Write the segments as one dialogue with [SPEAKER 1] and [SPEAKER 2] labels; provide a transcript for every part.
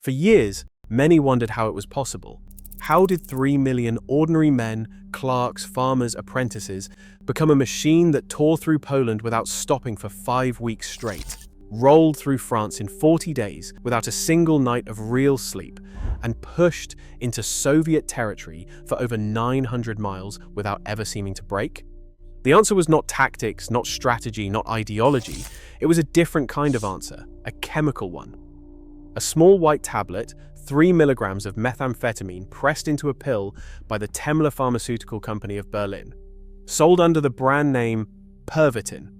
[SPEAKER 1] For years, many wondered how it was possible. How did 3 million ordinary men, clerks, farmers, apprentices become a machine that tore through Poland without stopping for 5 weeks straight, rolled through France in 40 days without a single night of real sleep, and pushed into Soviet territory for over 900 miles without ever seeming to break? The answer was not tactics, not strategy, not ideology. It was a different kind of answer, a chemical one. A small white tablet, 3 milligrams of methamphetamine pressed into a pill by the Temmler Pharmaceutical Company of Berlin, sold under the brand name Pervitin,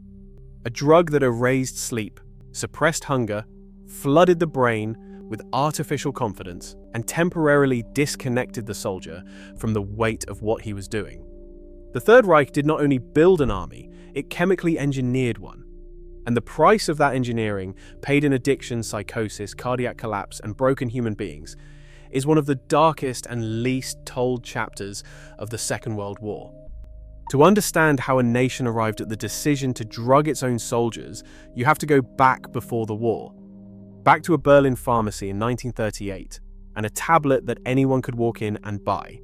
[SPEAKER 1] a drug that erased sleep, suppressed hunger, flooded the brain with artificial confidence, and temporarily disconnected the soldier from the weight of what he was doing. The Third Reich did not only build an army, it chemically engineered one. And the price of that engineering, paid in addiction, psychosis, cardiac collapse, and broken human beings, is one of the darkest and least told chapters of the Second World War. To understand how a nation arrived at the decision to drug its own soldiers, you have to go back before the war. Back to a Berlin pharmacy in 1938, and a tablet that anyone could walk in and buy.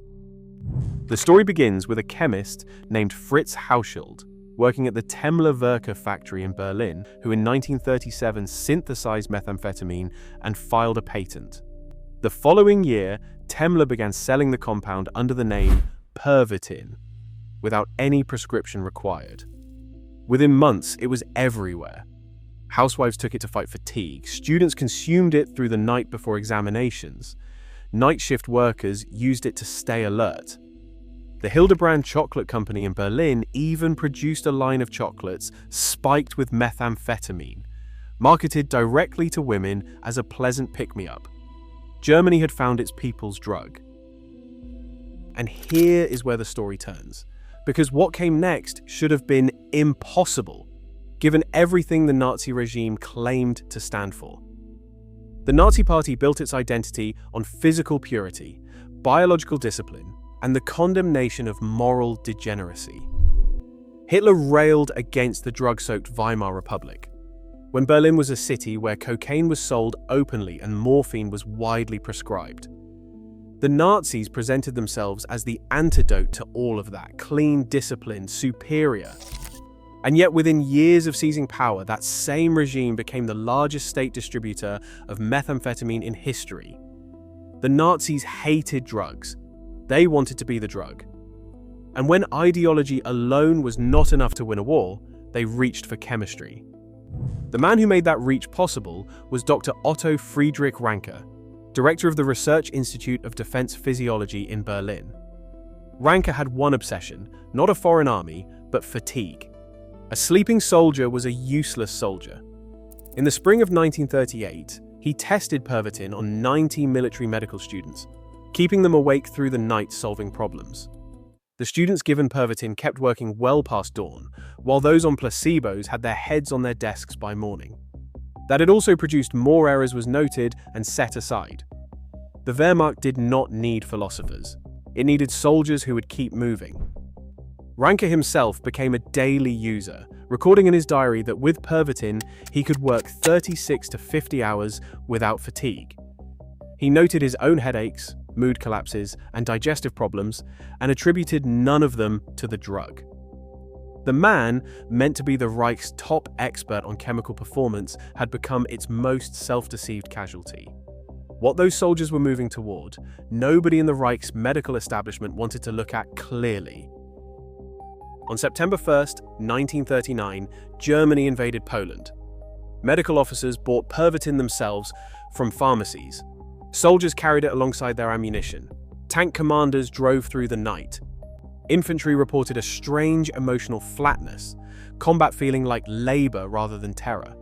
[SPEAKER 1] The story begins with a chemist named Fritz Hauschild, working at the Temmler Werke factory in Berlin, who in 1937 synthesized methamphetamine and filed a patent. The following year, Temmler began selling the compound under the name Pervitin, without any prescription required. Within months, it was everywhere. Housewives took it to fight fatigue. Students consumed it through the night before examinations. Night shift workers used it to stay alert. The Hildebrand Chocolate Company in Berlin even produced a line of chocolates spiked with methamphetamine, marketed directly to women as a pleasant pick-me-up. Germany had found its people's drug. And here is where the story turns, because what came next should have been impossible, given everything the Nazi regime claimed to stand for. The Nazi Party built its identity on physical purity, biological discipline, and the condemnation of moral degeneracy. Hitler railed against the drug-soaked Weimar Republic, when Berlin was a city where cocaine was sold openly and morphine was widely prescribed. The Nazis presented themselves as the antidote to all of that, clean, disciplined, superior. And yet within years of seizing power, that same regime became the largest state distributor of methamphetamine in history. The Nazis hated drugs. They wanted to be the drug. And when ideology alone was not enough to win a war, they reached for chemistry. The man who made that reach possible was Dr. Otto Friedrich Ranke, director of the Research Institute of Defense Physiology in Berlin. Ranke had one obsession, not a foreign army, but fatigue. A sleeping soldier was a useless soldier. In the spring of 1938, he tested Pervitin on 90 military medical students, keeping them awake through the night solving problems. The students given Pervitin kept working well past dawn, while those on placebos had their heads on their desks by morning. That it also produced more errors was noted and set aside. The Wehrmacht did not need philosophers. It needed soldiers who would keep moving. Ranke himself became a daily user, recording in his diary that with Pervitin, he could work 36 to 50 hours without fatigue. He noted his own headaches, mood collapses, and digestive problems, and attributed none of them to the drug. The man, meant to be the Reich's top expert on chemical performance, had become its most self-deceived casualty. What those soldiers were moving toward, nobody in the Reich's medical establishment wanted to look at clearly. On September 1st, 1939, Germany invaded Poland. Medical officers bought Pervitin themselves from pharmacies. Soldiers carried it alongside their ammunition. Tank commanders drove through the night. Infantry reported a strange emotional flatness, combat feeling like labor rather than terror.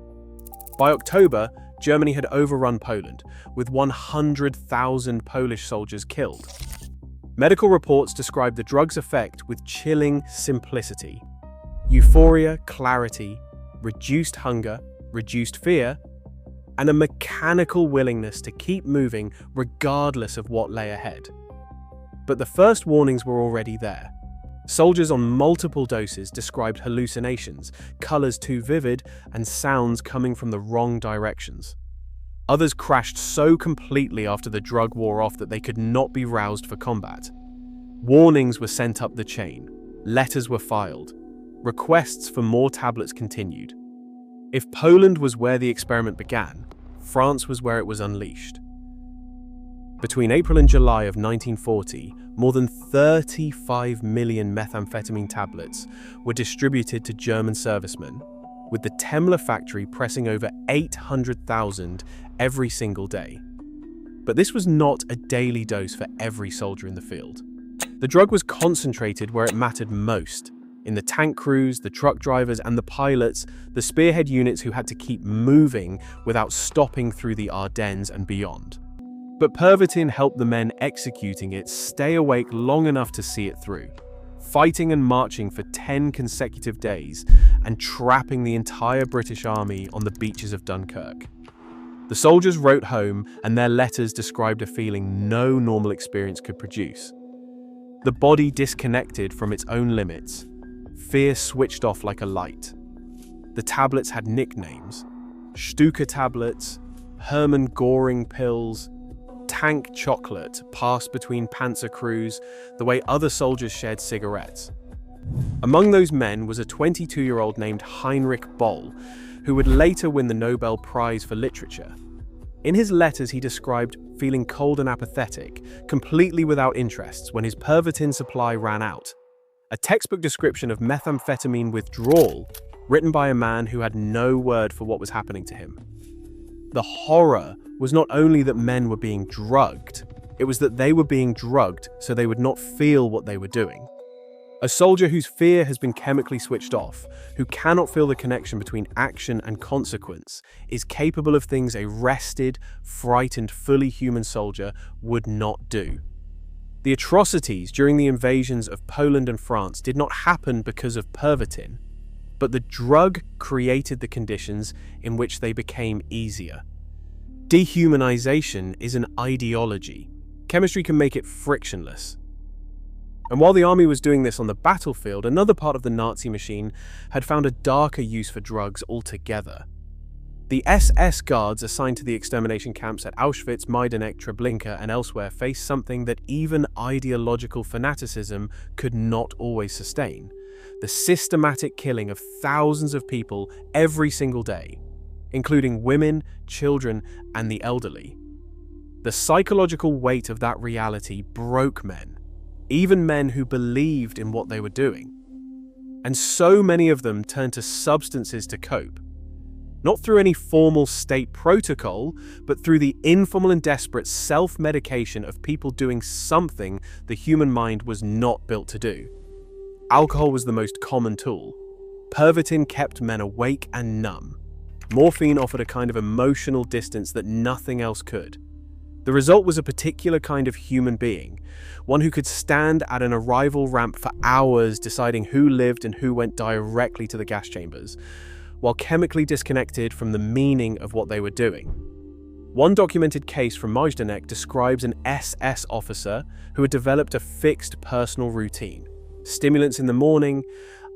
[SPEAKER 1] By October, Germany had overrun Poland, with 100,000 Polish soldiers killed. Medical reports describe the drug's effect with chilling simplicity. Euphoria, clarity, reduced hunger, reduced fear, and a mechanical willingness to keep moving regardless of what lay ahead. But the first warnings were already there. Soldiers on multiple doses described hallucinations, colors too vivid, and sounds coming from the wrong directions. Others crashed so completely after the drug wore off that they could not be roused for combat. Warnings were sent up the chain. Letters were filed. Requests for more tablets continued. If Poland was where the experiment began, France was where it was unleashed. Between April and July of 1940, more than 35 million methamphetamine tablets were distributed to German servicemen, with the Temla factory pressing over 800,000 every single day. But this was not a daily dose for every soldier in the field. The drug was concentrated where it mattered most, in the tank crews, the truck drivers, and the pilots, the spearhead units who had to keep moving without stopping through the Ardennes and beyond. But Pervitin helped the men executing it stay awake long enough to see it through, fighting and marching for 10 consecutive days and trapping the entire British army on the beaches of Dunkirk. The soldiers wrote home, and their letters described a feeling no normal experience could produce. The body disconnected from its own limits, fear switched off like a light. The tablets had nicknames: Stuka tablets, Hermann Goring pills, tank chocolate passed between panzer crews the way other soldiers shared cigarettes. Among those men was a 22-year-old named Heinrich Boll, who would later win the Nobel Prize for Literature. In his letters, he described feeling cold and apathetic, completely without interests when his Pervitin supply ran out. A textbook description of methamphetamine withdrawal, written by a man who had no word for what was happening to him. The horror was not only that men were being drugged, it was that they were being drugged so they would not feel what they were doing. A soldier whose fear has been chemically switched off, who cannot feel the connection between action and consequence, is capable of things a rested, frightened, fully human soldier would not do. The atrocities during the invasions of Poland and France did not happen because of Pervitin, but the drug created the conditions in which they became easier. Dehumanization is an ideology. Chemistry can make it frictionless. And while the army was doing this on the battlefield, another part of the Nazi machine had found a darker use for drugs altogether. The SS guards assigned to the extermination camps at Auschwitz, Majdanek, Treblinka, and elsewhere faced something that even ideological fanaticism could not always sustain: the systematic killing of thousands of people every single day, including women, children, and the elderly. The psychological weight of that reality broke men, even men who believed in what they were doing. And so many of them turned to substances to cope, not through any formal state protocol, but through the informal and desperate self-medication of people doing something the human mind was not built to do. Alcohol was the most common tool. Pervitin kept men awake and numb. Morphine offered a kind of emotional distance that nothing else could. The result was a particular kind of human being, one who could stand at an arrival ramp for hours deciding who lived and who went directly to the gas chambers, while chemically disconnected from the meaning of what they were doing. One documented case from Majdanek describes an SS officer who had developed a fixed personal routine: stimulants in the morning,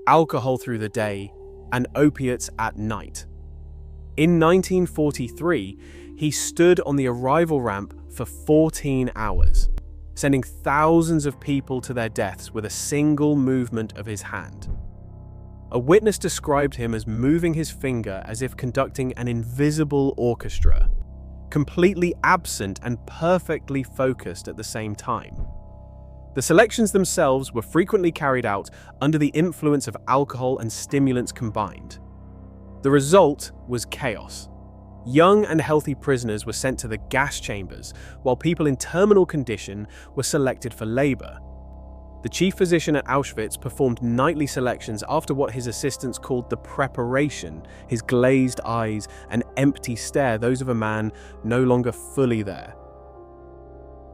[SPEAKER 1] alcohol through the day, and opiates at night. In 1943, he stood on the arrival ramp for 14 hours, sending thousands of people to their deaths with a single movement of his hand. A witness described him as moving his finger as if conducting an invisible orchestra, completely absent and perfectly focused at the same time. The selections themselves were frequently carried out under the influence of alcohol and stimulants combined. The result was chaos. Young and healthy prisoners were sent to the gas chambers, while people in terminal condition were selected for labor. The chief physician at Auschwitz performed nightly selections after what his assistants called the preparation, his glazed eyes and empty stare, those of a man no longer fully there.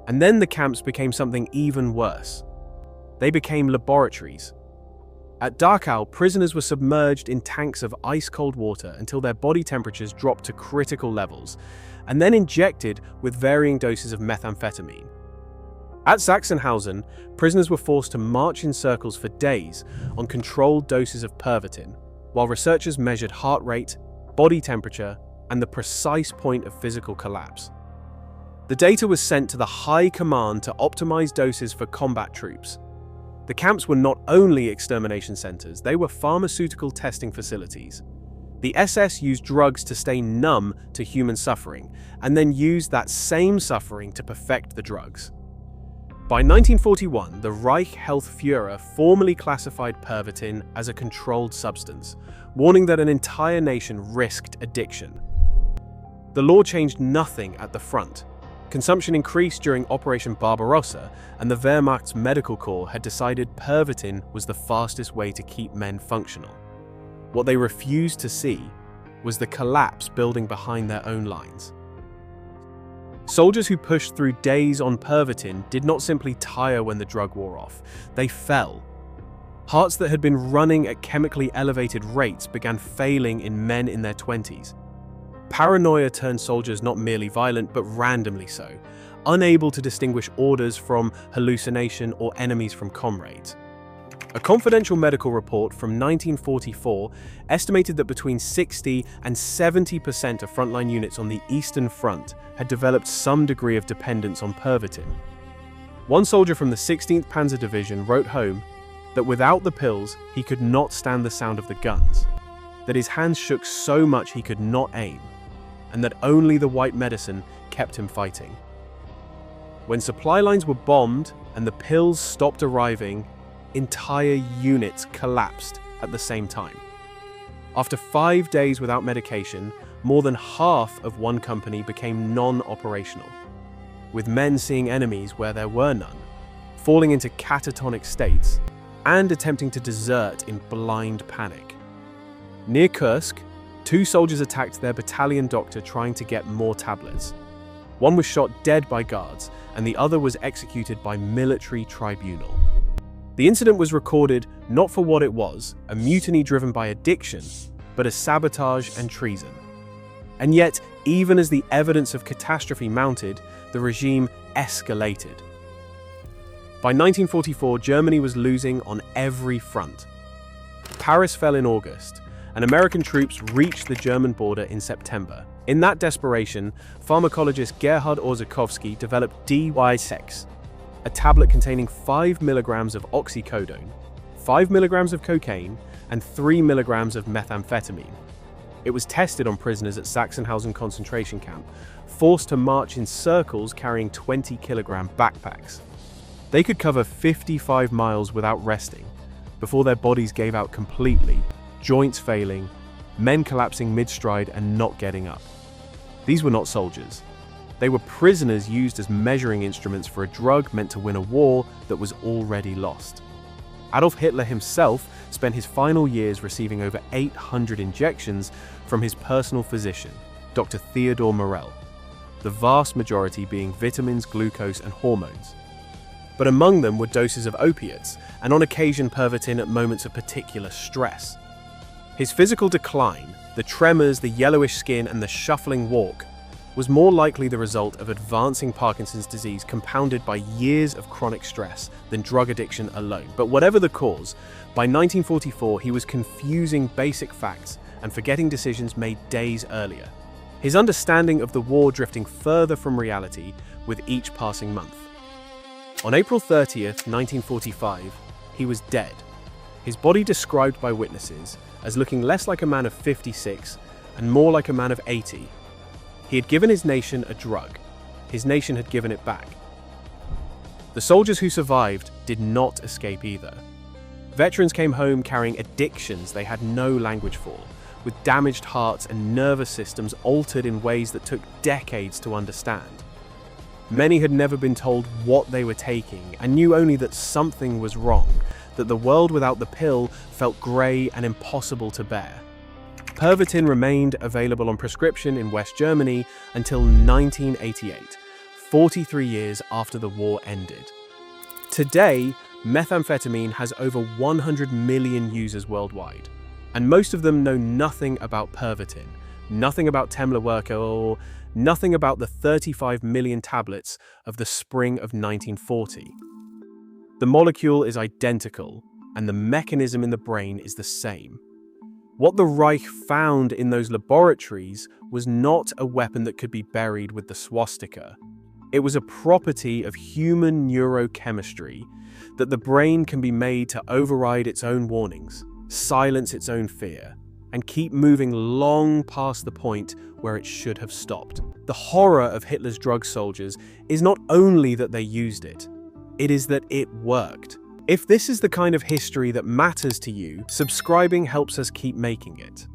[SPEAKER 1] And then the camps became something even worse. They became laboratories. At Dachau, prisoners were submerged in tanks of ice-cold water until their body temperatures dropped to critical levels, and then injected with varying doses of methamphetamine. At Sachsenhausen, prisoners were forced to march in circles for days on controlled doses of Pervitin, while researchers measured heart rate, body temperature, and the precise point of physical collapse. The data was sent to the High Command to optimize doses for combat troops. The camps were not only extermination centers, they were pharmaceutical testing facilities. The SS used drugs to stay numb to human suffering, and then used that same suffering to perfect the drugs. By 1941, the Reich Health Führer formally classified Pervitin as a controlled substance, warning that an entire nation risked addiction. The law changed nothing at the front. Consumption increased during Operation Barbarossa, and the Wehrmacht's medical corps had decided Pervitin was the fastest way to keep men functional. What they refused to see was the collapse building behind their own lines. Soldiers who pushed through days on Pervitin did not simply tire when the drug wore off, they fell. Hearts that had been running at chemically elevated rates began failing in men in their 20s. Paranoia turned soldiers not merely violent, but randomly so, unable to distinguish orders from hallucination or enemies from comrades. A confidential medical report from 1944 estimated that between 60 and 70% of frontline units on the Eastern Front had developed some degree of dependence on Pervitin. One soldier from the 16th Panzer Division wrote home that without the pills, he could not stand the sound of the guns, that his hands shook so much he could not aim, and that only the white medicine kept him fighting. When supply lines were bombed and the pills stopped arriving, entire units collapsed at the same time. After 5 days without medication, more than half of one company became non-operational, with men seeing enemies where there were none, falling into catatonic states, and attempting to desert in blind panic. Near Kursk, 2 soldiers attacked their battalion doctor trying to get more tablets. One was shot dead by guards, and the other was executed by military tribunal. The incident was recorded not for what it was, a mutiny driven by addiction, but as sabotage and treason. And yet, even as the evidence of catastrophe mounted, the regime escalated. By 1944, Germany was losing on every front. Paris fell in August, and American troops reached the German border in September. In that desperation, pharmacologist Gerhard Orzechowski developed DY6, a tablet containing 5 milligrams of oxycodone, 5 milligrams of cocaine, and 3 milligrams of methamphetamine. It was tested on prisoners at Sachsenhausen concentration camp, forced to march in circles carrying 20-kilogram backpacks. They could cover 55 miles without resting, before their bodies gave out completely, joints failing, men collapsing mid-stride and not getting up. These were not soldiers. They were prisoners used as measuring instruments for a drug meant to win a war that was already lost. Adolf Hitler himself spent his final years receiving over 800 injections from his personal physician, Dr. Theodor Morell, the vast majority being vitamins, glucose, and hormones. But among them were doses of opiates, and on occasion Pervitin at moments of particular stress. His physical decline, the tremors, the yellowish skin, and the shuffling walk, was more likely the result of advancing Parkinson's disease compounded by years of chronic stress than drug addiction alone. But whatever the cause, by 1944 he was confusing basic facts and forgetting decisions made days earlier. His understanding of the war drifting further from reality with each passing month. On April 30th, 1945, he was dead, his body described by witnesses as looking less like a man of 56 and more like a man of 80. He had given his nation a drug. His nation had given it back. The soldiers who survived did not escape either. Veterans came home carrying addictions they had no language for, with damaged hearts and nervous systems altered in ways that took decades to understand. Many had never been told what they were taking and knew only that something was wrong, that the world without the pill felt grey and impossible to bear. Pervitin remained available on prescription in West Germany until 1988, 43 years after the war ended. Today, methamphetamine has over 100 million users worldwide, and most of them know nothing about Pervitin, nothing about Temlawerke, or nothing about the 35 million tablets of the spring of 1940. The molecule is identical, and the mechanism in the brain is the same. What the Reich found in those laboratories was not a weapon that could be buried with the swastika. It was a property of human neurochemistry, that the brain can be made to override its own warnings, silence its own fear, and keep moving long past the point where it should have stopped. The horror of Hitler's drug soldiers is not only that they used it, it is that it worked. If this is the kind of history that matters to you, subscribing helps us keep making it.